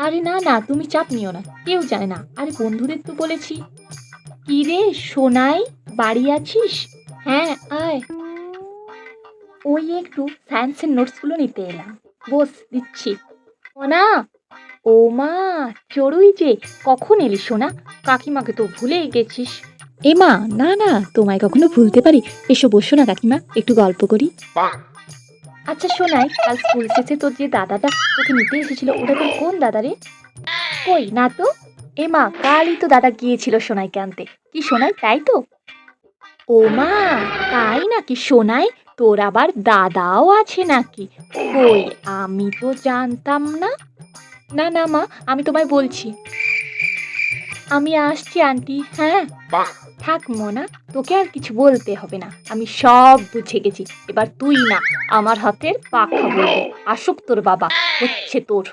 আরে না না, তুমি চাপ নিও না, কেউ জানে না। আরে বন্ধুদের তো বলেছি। কি রে সোনাই, বাড়ি আছিস? হ্যাঁ আয়। ওই একটু সায়েন্সের নোটসগুলো নিতে এলাম। বস, দিচ্ছি। সোনা, ও মা, চড়ুই যে, কখন এলি সোনা? কাকিমাকে তো ভুলেই গেছিস। এ মা, না না, তোমায় কখনো ভুলতে পারি? এসো বসো না কাকিমা, একটু গল্প করি। আচ্ছা সোনাই, কাল স্কুল শেষে তোর যে দাদাটা তোকে নিতে এসেছিল, ওটা তোর কোন দাদা রে? কই না তো। এ মা, কালই তো দাদা গিয়েছিল সোনাইকে আনতে। কি সোনাই, তাই তো? ও মা, তাই নাকি সোনাই? তোর আবার দাদাও আছে নাকি? কই, আমি তো জানতাম না। না না মা, আমি তোমায় বলছি। আমি আসছি আন্টি, হ্যাঁ। থাক মোনা, তোকে আর কিছু বলতে হবে না, আমি সব বুঝে গেছি। এবার তুই না, আমার হাতের পাখা বলবি। আসুক তোর বাবা, হচ্ছে তোর।